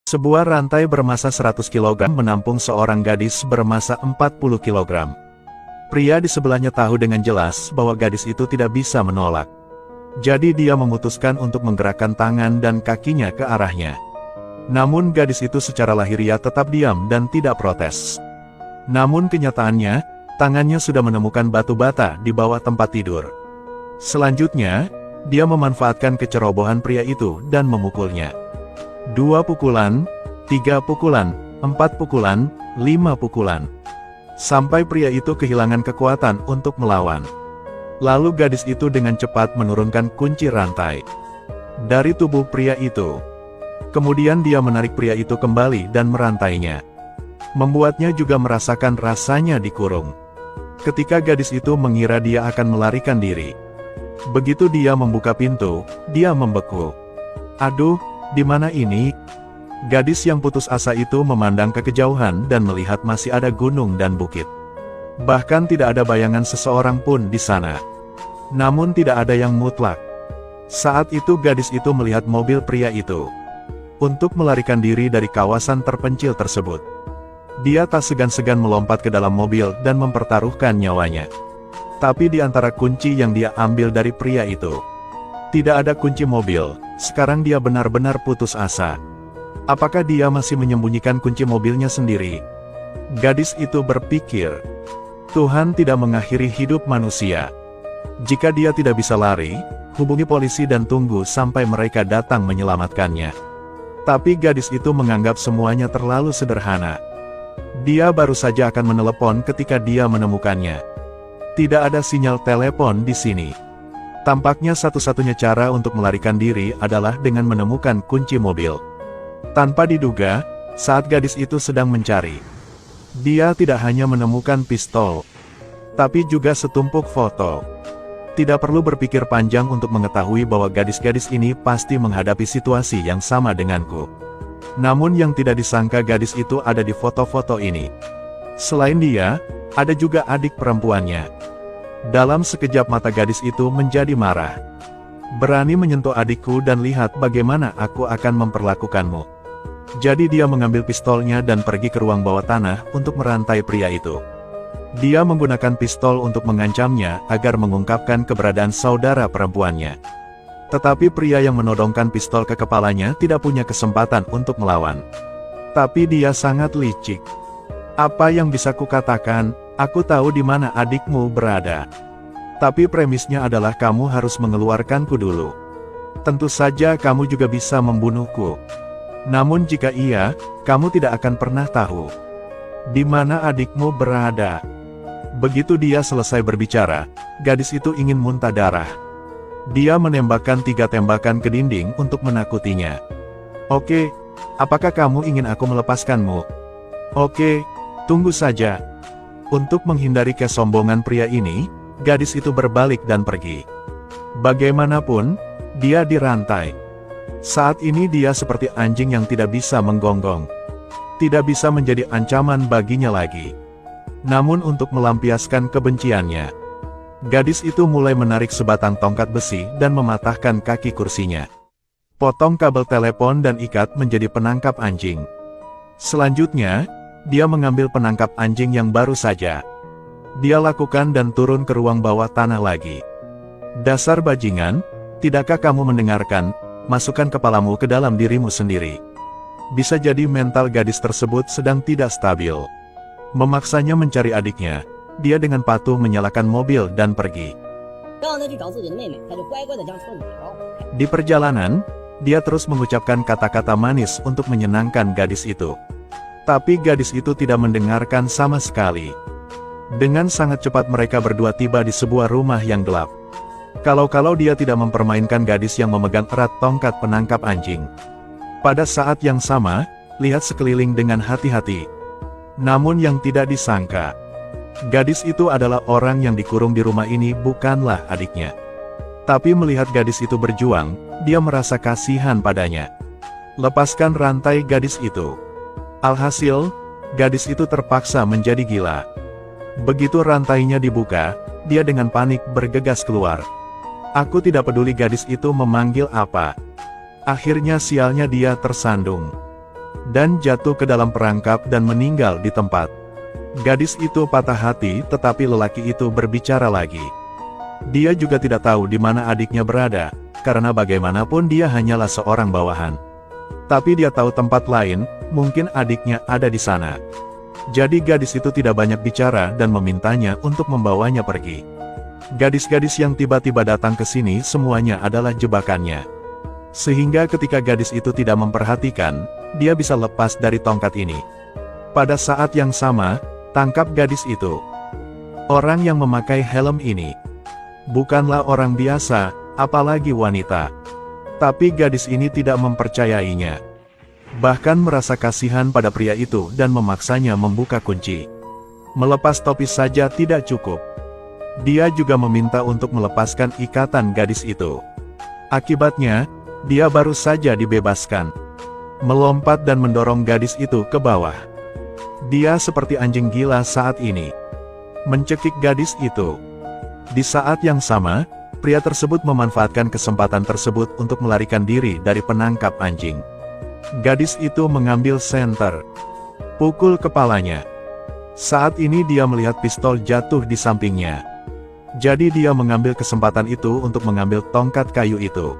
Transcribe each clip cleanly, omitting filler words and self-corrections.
Sebuah rantai bermassa 100 kg menampung seorang gadis bermassa 40 kg. Pria di sebelahnya tahu dengan jelas bahwa gadis itu tidak bisa menolak. Jadi dia memutuskan untuk menggerakkan tangan dan kakinya ke arahnya. Namun gadis itu secara lahiriah tetap diam dan tidak protes. Namun kenyataannya, tangannya sudah menemukan batu bata di bawah tempat tidur. Selanjutnya, dia memanfaatkan kecerobohan pria itu dan memukulnya. 2 pukulan, 3 pukulan, 4 pukulan, 5 pukulan. Sampai pria itu kehilangan kekuatan untuk melawan. Lalu gadis itu dengan cepat menurunkan kunci rantai dari tubuh pria itu. Kemudian dia menarik pria itu kembali dan merantainya. Membuatnya juga merasakan rasanya dikurung. Ketika gadis itu mengira dia akan melarikan diri. Begitu dia membuka pintu, dia membeku. Aduh, di mana ini? Gadis yang putus asa itu memandang ke kejauhan dan melihat masih ada gunung dan bukit. Bahkan tidak ada bayangan seseorang pun di sana. Namun tidak ada yang mutlak. Saat itu gadis itu melihat mobil pria itu. Untuk melarikan diri dari kawasan terpencil tersebut. Dia tak segan-segan melompat ke dalam mobil dan mempertaruhkan nyawanya. Tapi di antara kunci yang dia ambil dari pria itu, tidak ada kunci mobil. Sekarang dia benar-benar putus asa. Apakah dia masih menyembunyikan kunci mobilnya sendiri? Gadis itu berpikir, Tuhan tidak mengakhiri hidup manusia. Jika dia tidak bisa lari, hubungi polisi dan tunggu sampai mereka datang menyelamatkannya. Tapi gadis itu menganggap semuanya terlalu sederhana. Dia baru saja akan menelepon ketika dia menemukannya. Tidak ada sinyal telepon di sini. Tampaknya satu-satunya cara untuk melarikan diri adalah dengan menemukan kunci mobil. Tanpa diduga, saat gadis itu sedang mencari, dia tidak hanya menemukan pistol, tapi juga setumpuk foto. Tidak perlu berpikir panjang untuk mengetahui bahwa gadis-gadis ini pasti menghadapi situasi yang sama denganku. Namun yang tidak disangka gadis itu ada di foto-foto ini. Selain dia, ada juga adik perempuannya. Dalam sekejap mata gadis itu menjadi marah. Berani menyentuh adikku dan lihat bagaimana aku akan memperlakukanmu. Jadi dia mengambil pistolnya dan pergi ke ruang bawah tanah untuk merantai pria itu. Dia menggunakan pistol untuk mengancamnya agar mengungkapkan keberadaan saudara perempuannya. Tetapi pria yang menodongkan pistol ke kepalanya tidak punya kesempatan untuk melawan. Tapi dia sangat licik. Apa yang bisa kukatakan? Aku tahu di mana adikmu berada. Tapi premisnya adalah kamu harus mengeluarkanku dulu. Tentu saja kamu juga bisa membunuhku. Namun jika iya, kamu tidak akan pernah tahu di mana adikmu berada. Begitu dia selesai berbicara, gadis itu ingin muntah darah. Dia menembakkan 3 tembakan ke dinding untuk menakutinya. Oke, apakah kamu ingin aku melepaskanmu? Oke, tunggu saja. Untuk menghindari kesombongan pria ini, gadis itu berbalik dan pergi. Bagaimanapun, dia dirantai. Saat ini dia seperti anjing yang tidak bisa menggonggong. Tidak bisa menjadi ancaman baginya lagi. Namun untuk melampiaskan kebenciannya, gadis itu mulai menarik sebatang tongkat besi dan mematahkan kaki kursinya. Potong kabel telepon dan ikat menjadi penangkap anjing. Selanjutnya, dia mengambil penangkap anjing yang baru saja dia lakukan dan turun ke ruang bawah tanah lagi. Dasar bajingan, tidakkah kamu mendengarkan? Masukkan kepalamu ke dalam dirimu sendiri. Bisa jadi mental gadis tersebut sedang tidak stabil. Memaksanya mencari adiknya, dia dengan patuh menyalakan mobil dan pergi. Di perjalanan, dia terus mengucapkan kata-kata manis untuk menyenangkan gadis itu. Tapi gadis itu tidak mendengarkan sama sekali. Dengan sangat cepat mereka berdua tiba di sebuah rumah yang gelap. Kalau dia tidak mempermainkan gadis yang memegang erat tongkat penangkap anjing. Pada saat yang sama, lihat sekeliling dengan hati-hati. Namun yang tidak disangka, gadis itu adalah orang yang dikurung di rumah ini bukanlah adiknya. Tapi melihat gadis itu berjuang, dia merasa kasihan padanya. Lepaskan rantai gadis itu. Alhasil, gadis itu terpaksa menjadi gila. Begitu rantainya dibuka, dia dengan panik bergegas keluar. Aku tidak peduli gadis itu memanggil apa. Akhirnya sialnya dia tersandung. dan jatuh ke dalam perangkap dan meninggal di tempat. Gadis itu patah hati, tetapi lelaki itu berbicara lagi. Dia juga tidak tahu di mana adiknya berada, karena bagaimanapun dia hanyalah seorang bawahan. Tapi dia tahu tempat lain, mungkin adiknya ada di sana. Jadi gadis itu tidak banyak bicara dan memintanya untuk membawanya pergi. Gadis-gadis yang tiba-tiba datang ke sini semuanya adalah jebakannya. Sehingga ketika gadis itu tidak memperhatikan, dia bisa lepas dari tongkat ini. Pada saat yang sama, tangkap gadis itu. Orang yang memakai helm ini bukanlah orang biasa, apalagi wanita. Tapi gadis ini tidak mempercayainya. Bahkan merasa kasihan pada pria itu dan memaksanya membuka kunci. Melepas topi saja tidak cukup. Dia juga meminta untuk melepaskan ikatan gadis itu. Akibatnya, dia baru saja dibebaskan. Melompat dan mendorong gadis itu ke bawah. Dia seperti anjing gila saat ini. Mencekik gadis itu. Di saat yang sama, pria tersebut memanfaatkan kesempatan tersebut untuk melarikan diri dari penangkap anjing. Gadis itu mengambil senter. Pukul kepalanya. Saat ini dia melihat pistol jatuh di sampingnya. Jadi dia mengambil kesempatan itu untuk mengambil tongkat kayu itu.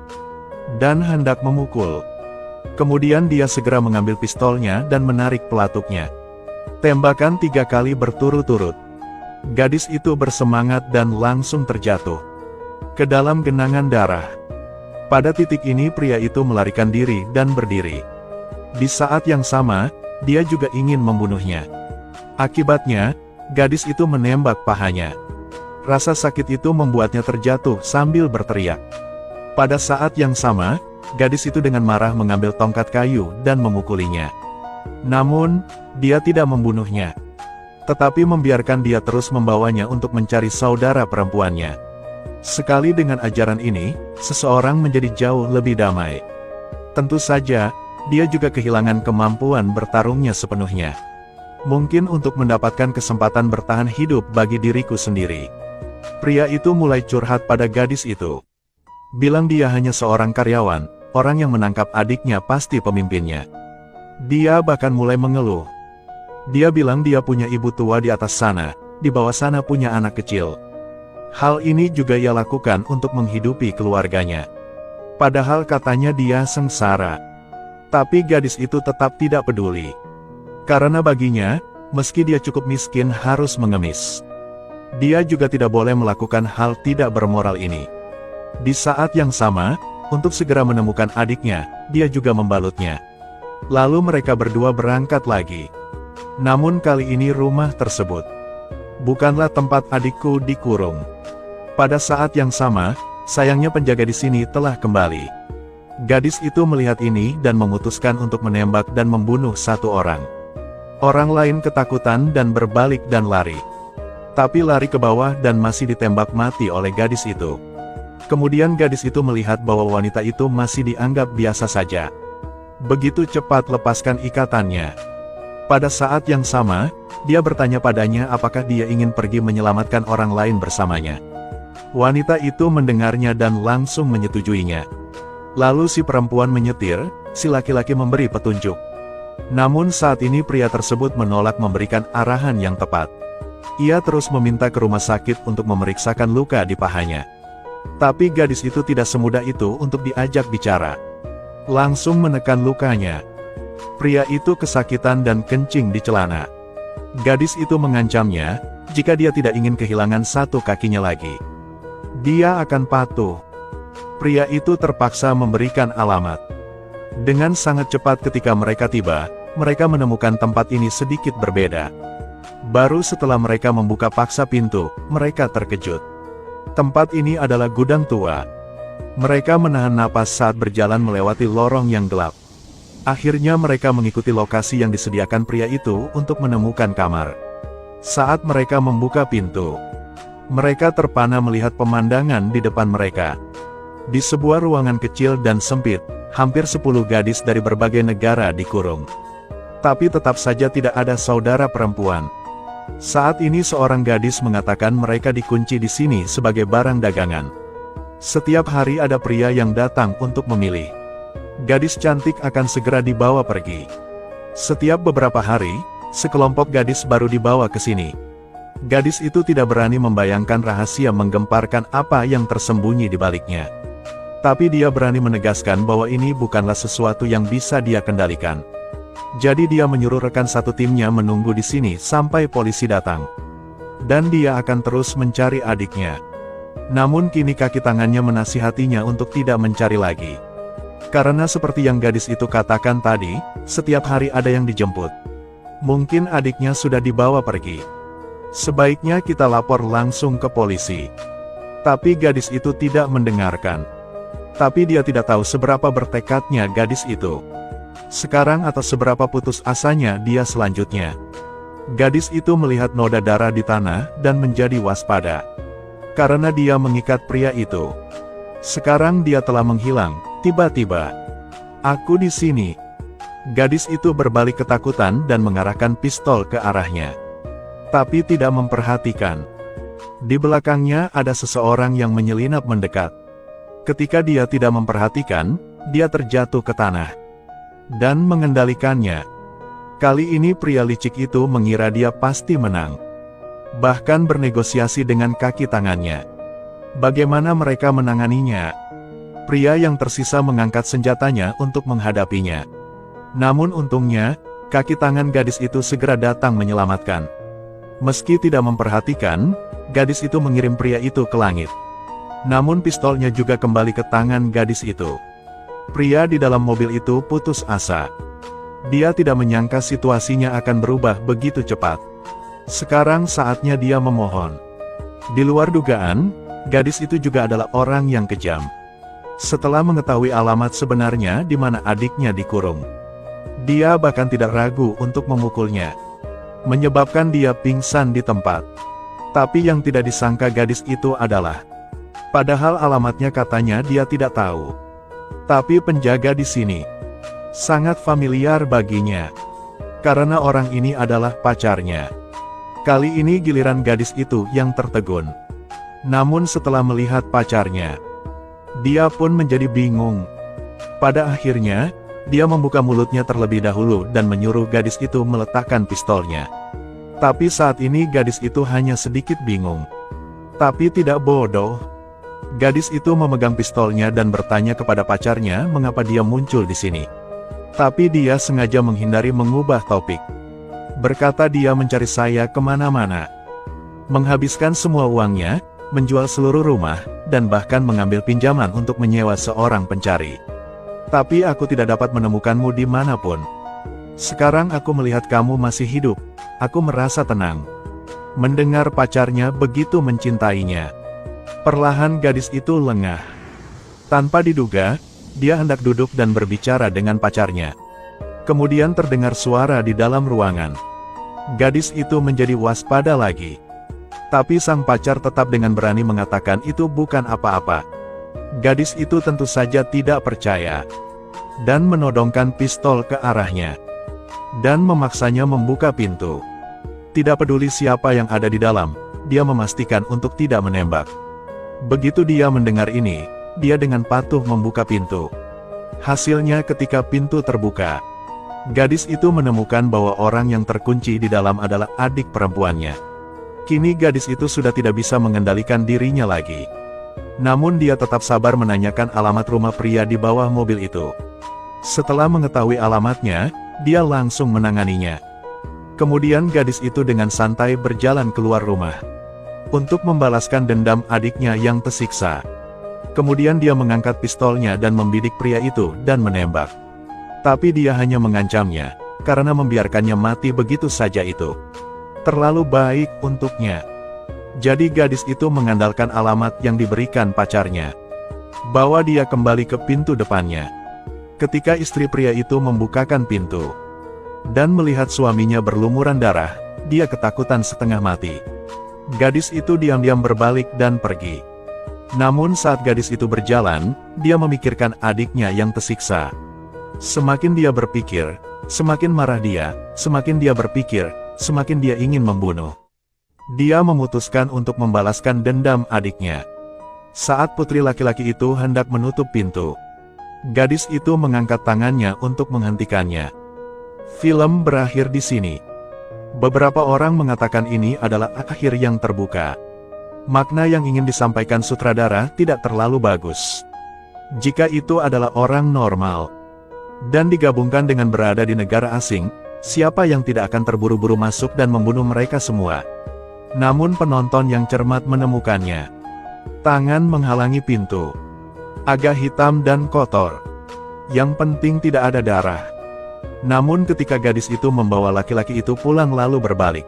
Dan hendak memukul. Kemudian dia segera mengambil pistolnya dan menarik pelatuknya. Tembakan 3 kali berturut-turut. Gadis itu bersemangat dan langsung terjatuh ke dalam genangan darah. Pada titik ini pria itu melarikan diri dan berdiri. Di saat yang sama, dia juga ingin membunuhnya. Akibatnya, gadis itu menembak pahanya. Rasa sakit itu membuatnya terjatuh sambil berteriak. Pada saat yang sama, gadis itu dengan marah mengambil tongkat kayu dan memukulinya. Namun, dia tidak membunuhnya, tetapi membiarkan dia terus membawanya untuk mencari saudara perempuannya. Sekali dengan ajaran ini, seseorang menjadi jauh lebih damai. Tentu saja, dia juga kehilangan kemampuan bertarungnya sepenuhnya. Mungkin untuk mendapatkan kesempatan bertahan hidup bagi diriku sendiri. Pria itu mulai curhat pada gadis itu. Bilang dia hanya seorang karyawan, orang yang menangkap adiknya pasti pemimpinnya. Dia bahkan mulai mengeluh. Dia bilang dia punya ibu tua di atas sana, di bawah sana punya anak kecil. Hal ini juga ia lakukan untuk menghidupi keluarganya. Padahal katanya dia sengsara. Tapi gadis itu tetap tidak peduli. Karena baginya, meski dia cukup miskin harus mengemis. Dia juga tidak boleh melakukan hal tidak bermoral ini. Di saat yang sama, untuk segera menemukan adiknya, dia juga membalutnya. Lalu mereka berdua berangkat lagi. Namun kali ini rumah tersebut bukanlah tempat adikku dikurung. Pada saat yang sama, sayangnya penjaga di sini telah kembali. Gadis itu melihat ini dan memutuskan untuk menembak dan membunuh satu orang. Orang lain ketakutan dan berbalik dan lari. Tapi lari ke bawah dan masih ditembak mati oleh gadis itu. Kemudian gadis itu melihat bahwa wanita itu masih dianggap biasa saja. Begitu cepat lepaskan ikatannya. Pada saat yang sama, dia bertanya padanya apakah dia ingin pergi menyelamatkan orang lain bersamanya. Wanita itu mendengarnya dan langsung menyetujuinya. Lalu si perempuan menyetir, si laki-laki memberi petunjuk. Namun saat ini pria tersebut menolak memberikan arahan yang tepat. Ia terus meminta ke rumah sakit untuk memeriksakan luka di pahanya. Tapi gadis itu tidak semudah itu untuk diajak bicara. Langsung menekan lukanya. Pria itu kesakitan dan kencing di celana. Gadis itu mengancamnya, jika dia tidak ingin kehilangan satu kakinya lagi, dia akan patuh. Pria itu terpaksa memberikan alamat. Dengan sangat cepat ketika mereka tiba, mereka menemukan tempat ini sedikit berbeda. Baru setelah mereka membuka paksa pintu, mereka terkejut. Tempat ini adalah gudang tua. Mereka menahan napas saat berjalan melewati lorong yang gelap. Akhirnya mereka mengikuti lokasi yang disediakan pria itu untuk menemukan kamar. Saat mereka membuka pintu, mereka terpana melihat pemandangan di depan mereka. Di sebuah ruangan kecil dan sempit, hampir 10 gadis dari berbagai negara dikurung. Tapi tetap saja tidak ada saudara perempuan. Saat ini seorang gadis mengatakan mereka dikunci di sini sebagai barang dagangan. Setiap hari ada pria yang datang untuk memilih. Gadis cantik akan segera dibawa pergi. Setiap beberapa hari, sekelompok gadis baru dibawa ke sini. Gadis itu tidak berani membayangkan rahasia menggemparkan apa yang tersembunyi di baliknya. Tapi dia berani menegaskan bahwa ini bukanlah sesuatu yang bisa dia kendalikan. Jadi dia menyuruh rekan satu timnya menunggu di sini sampai polisi datang. Dan dia akan terus mencari adiknya. Namun kini kaki tangannya menasihatinya untuk tidak mencari lagi. Karena seperti yang gadis itu katakan tadi, setiap hari ada yang dijemput. Mungkin adiknya sudah dibawa pergi. Sebaiknya kita lapor langsung ke polisi. Tapi gadis itu tidak mendengarkan. Tapi dia tidak tahu seberapa bertekadnya gadis itu. Sekarang atau seberapa putus asanya dia selanjutnya. Gadis itu melihat noda darah di tanah dan menjadi waspada. Karena dia mengikat pria itu. Sekarang dia telah menghilang, tiba-tiba. Aku di sini. Gadis itu berbalik ketakutan dan mengarahkan pistol ke arahnya. Tapi tidak memperhatikan. Di belakangnya ada seseorang yang menyelinap mendekat. Ketika dia tidak memperhatikan, dia terjatuh ke tanah. Dan mengendalikannya. Kali ini pria licik itu mengira dia pasti menang. Bahkan bernegosiasi dengan kaki tangannya. Bagaimana mereka menanganinya? Pria yang tersisa mengangkat senjatanya untuk menghadapinya. Namun untungnya, kaki tangan gadis itu segera datang menyelamatkan. Meski tidak memperhatikan, gadis itu mengirim pria itu ke langit. Namun pistolnya juga kembali ke tangan gadis itu. Pria di dalam mobil itu putus asa. Dia tidak menyangka situasinya akan berubah begitu cepat. Sekarang saatnya dia memohon. Di luar dugaan, gadis itu juga adalah orang yang kejam. Setelah mengetahui alamat sebenarnya di mana adiknya dikurung, dia bahkan tidak ragu untuk memukulnya, menyebabkan dia pingsan di tempat. Tapi yang tidak disangka gadis itu adalah, padahal alamatnya katanya dia tidak tahu. Tapi penjaga di sini sangat familiar baginya, karena orang ini adalah pacarnya. Kali ini giliran gadis itu yang tertegun. Namun setelah melihat pacarnya, dia pun menjadi bingung. Pada akhirnya, dia membuka mulutnya terlebih dahulu dan menyuruh gadis itu meletakkan pistolnya. Tapi saat ini gadis itu hanya sedikit bingung. Tapi tidak bodoh. Gadis itu memegang pistolnya dan bertanya kepada pacarnya mengapa dia muncul di sini. Tapi dia sengaja menghindari mengubah topik. Berkata dia mencari saya kemana-mana. Menghabiskan semua uangnya, menjual seluruh rumah, dan bahkan mengambil pinjaman untuk menyewa seorang pencari. Tapi aku tidak dapat menemukanmu dimanapun. Sekarang aku melihat kamu masih hidup. Aku merasa tenang. Mendengar pacarnya begitu mencintainya. Perlahan gadis itu lengah. Tanpa diduga, dia hendak duduk dan berbicara dengan pacarnya. Kemudian terdengar suara di dalam ruangan. Gadis itu menjadi waspada lagi. Tapi sang pacar tetap dengan berani mengatakan itu bukan apa-apa. Gadis itu tentu saja tidak percaya. Dan menodongkan pistol ke arahnya. Dan memaksanya membuka pintu. Tidak peduli siapa yang ada di dalam, dia memastikan untuk tidak menembak. Begitu dia mendengar ini, dia dengan patuh membuka pintu. Hasilnya ketika pintu terbuka, gadis itu menemukan bahwa orang yang terkunci di dalam adalah adik perempuannya. Kini gadis itu sudah tidak bisa mengendalikan dirinya lagi. Namun dia tetap sabar menanyakan alamat rumah pria di bawah mobil itu. Setelah mengetahui alamatnya, dia langsung menanganinya. Kemudian gadis itu dengan santai berjalan keluar rumah. Untuk membalaskan dendam adiknya yang tersiksa. Kemudian dia mengangkat pistolnya dan membidik pria itu dan menembak. Tapi dia hanya mengancamnya, karena membiarkannya mati begitu saja itu terlalu baik untuknya. Jadi gadis itu mengandalkan alamat yang diberikan pacarnya. Bawa dia kembali ke pintu depannya. Ketika istri pria itu membukakan pintu dan melihat suaminya berlumuran darah, dia ketakutan setengah mati. Gadis itu diam-diam berbalik dan pergi. Namun saat gadis itu berjalan, dia memikirkan adiknya yang tersiksa. Semakin dia berpikir, semakin marah dia, semakin dia berpikir, semakin dia ingin membunuh. Dia memutuskan untuk membalaskan dendam adiknya. Saat putri laki-laki itu hendak menutup pintu, gadis itu mengangkat tangannya untuk menghentikannya. Film berakhir di sini. Beberapa orang mengatakan ini adalah akhir yang terbuka. Makna yang ingin disampaikan sutradara tidak terlalu bagus. Jika itu adalah orang normal, dan digabungkan dengan berada di negara asing, siapa yang tidak akan terburu-buru masuk dan membunuh mereka semua? Namun penonton yang cermat menemukannya. Tangan menghalangi pintu. Agak hitam dan kotor. Yang penting tidak ada darah. Namun ketika gadis itu membawa laki-laki itu pulang lalu berbalik,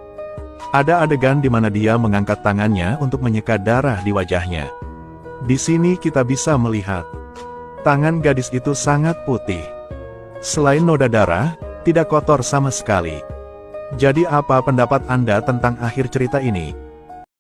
ada adegan di mana dia mengangkat tangannya untuk menyeka darah di wajahnya. Di sini kita bisa melihat tangan gadis itu sangat putih. Selain noda darah, tidak kotor sama sekali. Jadi apa pendapat Anda tentang akhir cerita ini?